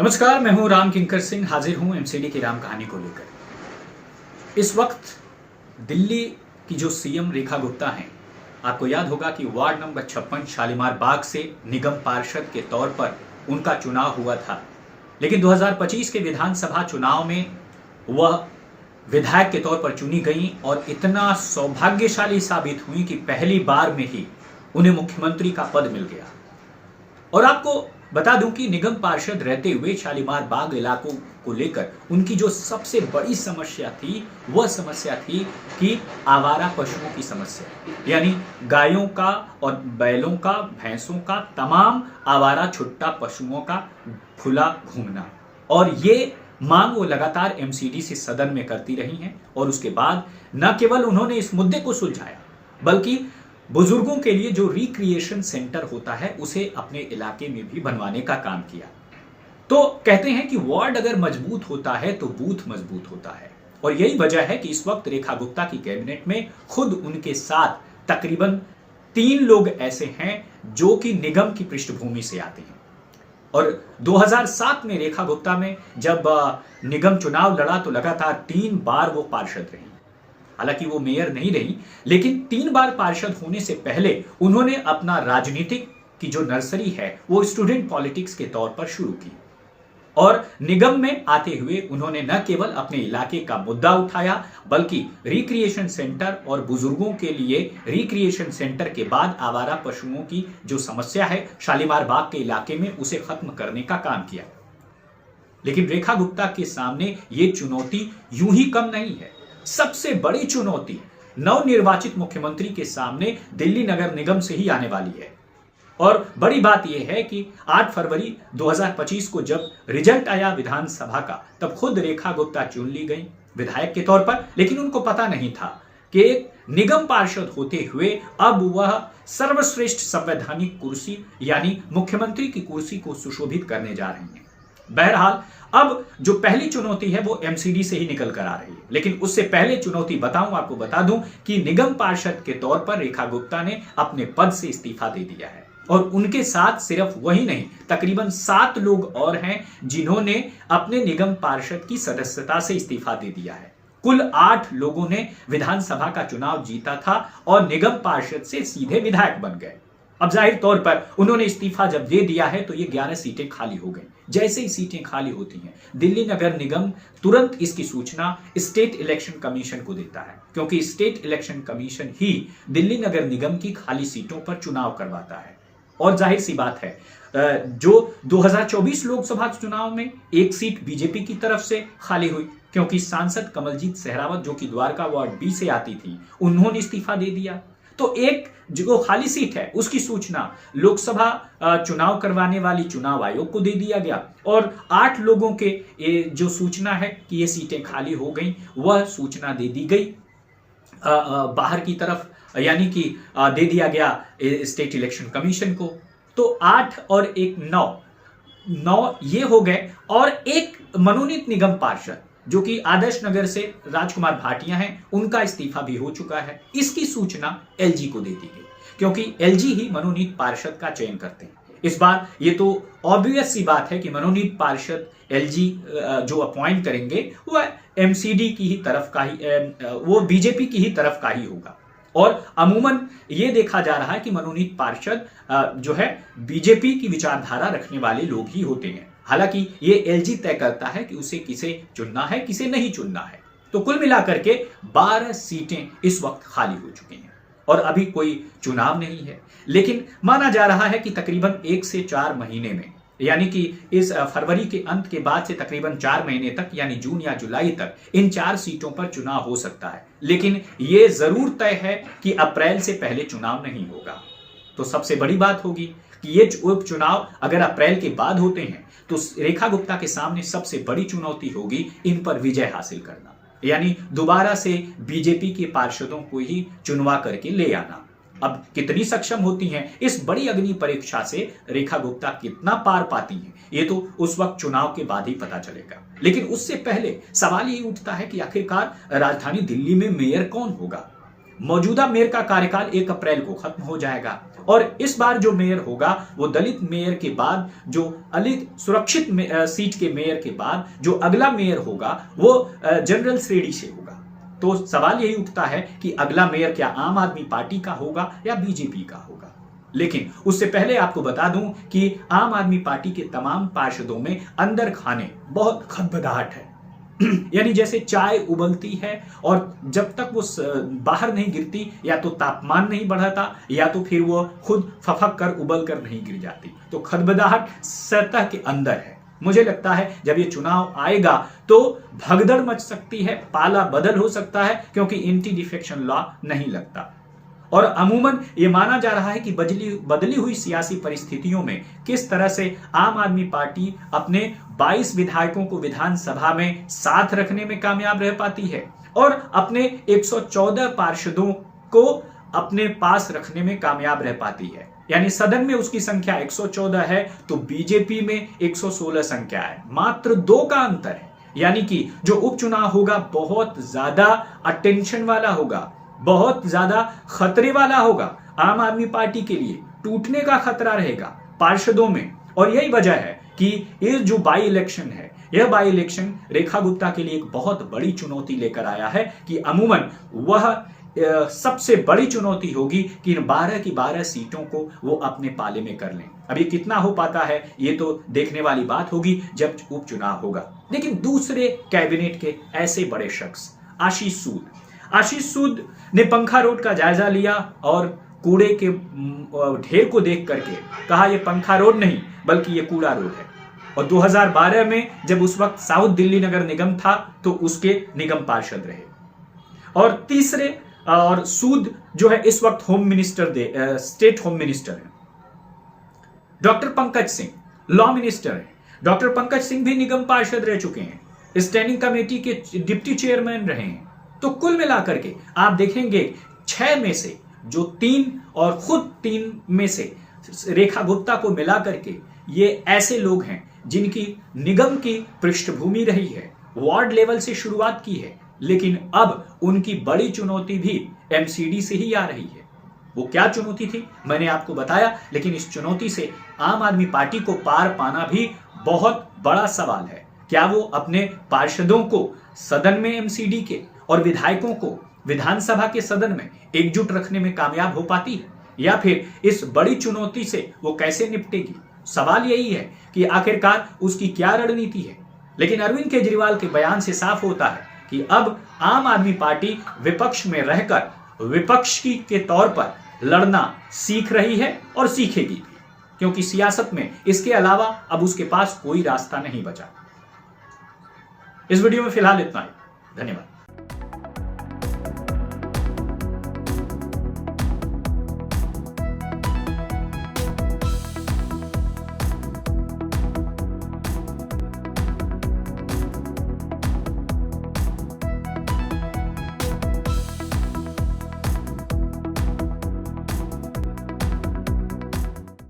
नमस्कार, मैं हूं राम किंकर सिंह, हाजिर हूं एमसीडी की राम कहानी को लेकर। इस वक्त दिल्ली की जो सीएम रेखा गुप्ता हैं, आपको याद होगा कि वार्ड नंबर 56 शालीमार बाग से निगम पार्षद के तौर पर उनका चुनाव हुआ था। लेकिन 2025 के विधानसभा चुनाव में वह विधायक के तौर पर चुनी गई और इतना सौभाग्यशाली साबित हुई कि पहली बार में ही उन्हें मुख्यमंत्री का पद मिल गया। और आपको बता दूं कि निगम पार्षद रहते हुए शालीमार बाग इलाकों को लेकर उनकी जो सबसे बड़ी समस्या थी, वह समस्या थी कि आवारा पशुओं की समस्या, यानी गायों का और बैलों का, भैंसों का, तमाम आवारा छुट्टा पशुओं का खुला घूमना। और ये मांग वो लगातार एमसीडी से सदन में करती रही हैं। और उसके बाद न केवल उन्होंने इस मुद्दे को सुलझाया, बल्कि बुजुर्गों के लिए जो रिक्रिएशन सेंटर होता है उसे अपने इलाके में भी बनवाने का काम किया। तो कहते हैं कि वार्ड अगर मजबूत होता है तो बूथ मजबूत होता है। और यही वजह है कि इस वक्त रेखा गुप्ता की कैबिनेट में खुद उनके साथ तकरीबन 3 लोग ऐसे हैं जो कि निगम की पृष्ठभूमि से आते हैं। और 2007 में रेखा गुप्ता में जब निगम चुनाव लड़ा तो लगातार 3 बार वो पार्षद रही। हालांकि वो मेयर नहीं रही, लेकिन 3 बार पार्षद होने से पहले उन्होंने अपना राजनीतिक की जो नर्सरी है वो स्टूडेंट पॉलिटिक्स के तौर पर शुरू की। और निगम में आते हुए उन्होंने न केवल अपने इलाके का मुद्दा उठाया, बल्कि रिक्रिएशन सेंटर और बुजुर्गों के लिए रिक्रिएशन सेंटर के बाद आवारा पशुओं की जो समस्या है शालीमार बाग के इलाके में, उसे खत्म करने का काम किया। लेकिन रेखा गुप्ता के सामने ये चुनौती यूं ही कम नहीं है। सबसे बड़ी चुनौती नवनिर्वाचित मुख्यमंत्री के सामने दिल्ली नगर निगम से ही आने वाली है। और बड़ी बात यह है कि 8 फरवरी 2025 को जब रिजल्ट आया विधानसभा का, तब खुद रेखा गुप्ता चुन ली गई विधायक के तौर पर। लेकिन उनको पता नहीं था कि एक निगम पार्षद होते हुए अब वह सर्वश्रेष्ठ संवैधानिक कुर्सी यानी मुख्यमंत्री की कुर्सी को सुशोभित करने जा रही हैं। बहरहाल अब जो पहली चुनौती है वो एमसीडी से ही निकल कर आ रही है। लेकिन उससे पहले चुनौती आपको बता दूं कि निगम पार्षद के तौर पर रेखा गुप्ता ने अपने पद से इस्तीफा दे दिया है। और उनके साथ सिर्फ वही नहीं, तकरीबन 7 लोग और हैं जिन्होंने अपने निगम पार्षद की सदस्यता से इस्तीफा दे दिया है। कुल 8 लोगों ने विधानसभा का चुनाव जीता था और निगम पार्षद से सीधे विधायक बन गए। अब जाहिर तौर पर उन्होंने इस्तीफा जब दे दिया है तो ये 11 सीटें खाली हो गई। जैसे ही सीटें खाली होती हैं, दिल्ली नगर निगम तुरंत इसकी सूचना स्टेट इलेक्शन कमीशन को देता है, क्योंकि स्टेट इलेक्शन कमीशन ही दिल्ली नगर निगम की खाली सीटों पर चुनाव करवाता है। और जाहिर सी बात है, जो 2024 लोकसभा चुनाव में 1 सीट बीजेपी की तरफ से खाली हुई, क्योंकि सांसद कमलजीत सहरावत जो कि द्वारका वार्ड बी से आती थी, उन्होंने इस्तीफा दे दिया। तो एक जो खाली सीट है उसकी सूचना लोकसभा चुनाव करवाने वाली चुनाव आयोग को दे दिया गया। और 8 लोगों के जो सूचना है कि ये सीटें खाली हो गई, वह सूचना दे दी गई बाहर की तरफ, यानी कि दे दिया गया स्टेट इलेक्शन कमीशन को। तो 8 और 1 9 ये हो गए। और एक मनोनीत निगम पार्षद जो कि आदर्श नगर से राजकुमार भाटिया हैं, उनका इस्तीफा भी हो चुका है। इसकी सूचना एलजी को दे दी गई, क्योंकि एलजी ही मनोनीत पार्षद का चयन करते हैं। इस बार ये तो ऑब्वियस सी बात है कि मनोनीत पार्षद एलजी जो अपॉइंट करेंगे वह एमसीडी की ही तरफ का ही, वो बीजेपी की ही तरफ का ही होगा। और अमूमन ये देखा जा रहा है कि मनोनीत पार्षद जो है बीजेपी की विचारधारा रखने वाले लोग ही होते हैं। हालांकि ये एलजी तय करता है कि उसे किसे चुनना है, किसे नहीं चुनना है। तो कुल मिलाकर के 12 सीटें इस वक्त खाली हो चुकी हैं और अभी कोई चुनाव नहीं है। लेकिन माना जा रहा है कि तकरीबन 1 से 4 महीने में, यानी कि इस फरवरी के अंत के बाद से तकरीबन 4 महीने तक, यानी जून या जुलाई तक, इन 4 सीटों पर चुनाव हो सकता है। लेकिन यह जरूर तय है कि अप्रैल से पहले चुनाव नहीं होगा। तो सबसे बड़ी बात होगी कि ये उपचुनाव अगर अप्रैल के बाद होते हैं तो रेखा गुप्ता के सामने सबसे बड़ी चुनौती होगी इन पर विजय हासिल करना, यानी दोबारा से बीजेपी के पार्षदों को ही चुनवा करके ले आना। अब कितनी सक्षम होती हैं इस बड़ी अग्नि परीक्षा से रेखा गुप्ता कितना पार पाती हैं, ये तो उस वक्त चुनाव के बाद ही पता चलेगा। लेकिन उससे पहले सवाल ये उठता है कि आखिरकार राजधानी दिल्ली में मेयर कौन होगा। मौजूदा मेयर का कार्यकाल 1 अप्रैल को खत्म हो जाएगा और इस बार जो मेयर होगा वो दलित मेयर के बाद, जो दलित सुरक्षित सीट के मेयर के बाद जो अगला मेयर होगा वो जनरल श्रेणी से होगा। तो सवाल यही उठता है कि अगला मेयर क्या आम आदमी पार्टी का होगा या बीजेपी का होगा। लेकिन उससे पहले आपको बता दूं कि आम आदमी पार्टी के तमाम पार्षदों में अंदर खाने बहुत खदबदाहट है। यानी जैसे चाय उबलती है और जब तक वो बाहर नहीं गिरती या तो तापमान नहीं बढ़ाता या तो फिर वो खुद फफक कर उबल कर नहीं गिर जाती, तो खदबदाहट सतह के अंदर है। मुझे लगता है जब ये चुनाव आएगा तो भगदड़ मच सकती है, पाला बदल हो सकता है, क्योंकि एंटी डिफेक्शन लॉ नहीं लगता। और अमूमन ये माना जा रहा है कि बदली हुई सियासी परिस्थितियों में किस तरह से आम आदमी पार्टी अपने 22 विधायकों को विधानसभा में साथ रखने में कामयाब रह पाती है और अपने 114 पार्षदों को अपने पास रखने में कामयाब रह पाती है। यानी सदन में उसकी संख्या 114 है तो बीजेपी में 116 संख्या है, मात्र 2 का अंतर है। यानी कि जो उपचुनाव होगा बहुत ज्यादा अटेंशन वाला होगा, बहुत ज्यादा खतरे वाला होगा। आम आदमी पार्टी के लिए टूटने का खतरा रहेगा पार्षदों में। और यही वजह है कि ये जो बाई इलेक्शन है, यह बाई इलेक्शन रेखा गुप्ता के लिए एक बहुत बड़ी चुनौती लेकर आया है कि अमूमन वह सबसे बड़ी चुनौती होगी कि इन 12 की 12 सीटों को वो अपने पाले में कर लें। अब ये कितना हो पाता है ये तो देखने वाली बात होगी जब उपचुनाव होगा। लेकिन दूसरे कैबिनेट के ऐसे बड़े शख्स आशीष सूद ने पंखा रोड का जायजा लिया और कूड़े के ढेर को देख करके कहा यह पंखा रोड नहीं बल्कि यह कूड़ा रोड है। और 2012 में जब उस वक्त साउथ दिल्ली नगर निगम था तो उसके निगम पार्षद रहे। और तीसरे और सूद जो है इस वक्त home minister state home minister है। Doctor Pankaj Singh law minister है। डॉक्टर पंकज सिंह भी निगम पार्षद रह चुके हैं, स्टैंडिंग कमेटी के डिप्टी चेयरमैन रहे हैं। तो कुल मिलाकर के आप देखेंगे 6 में से जो 3 और खुद 3 में से रेखा गुप्ता को मिला करके ये ऐसे लोग हैं जिनकी निगम की पृष्ठभूमि रही है, वार्ड लेवल से शुरुआत की है, लेकिन अब उनकी बड़ी चुनौती भी एमसीडी से ही आ रही है। वो क्या चुनौती थी मैंने आपको बताया, लेकिन इस चुनौती से आम आदमी पार्टी को पार पाना भी बहुत बड़ा सवाल है। क्या वो अपने पार्षदों को सदन में एमसीडी के और विधायकों को विधानसभा के सदन में एकजुट रखने में कामयाब हो पाती है, या फिर इस बड़ी चुनौती से वो कैसे निपटेगी? सवाल यही है कि आखिरकार उसकी क्या रणनीति है। लेकिन अरविंद केजरीवाल के बयान से साफ होता है कि अब आम आदमी पार्टी विपक्ष में रहकर विपक्ष की के तौर पर लड़ना सीख रही है और सीखेगी भी, क्योंकि सियासत में इसके अलावा अब उसके पास कोई रास्ता नहीं बचा। इस वीडियो में फिलहाल इतना ही। धन्यवाद।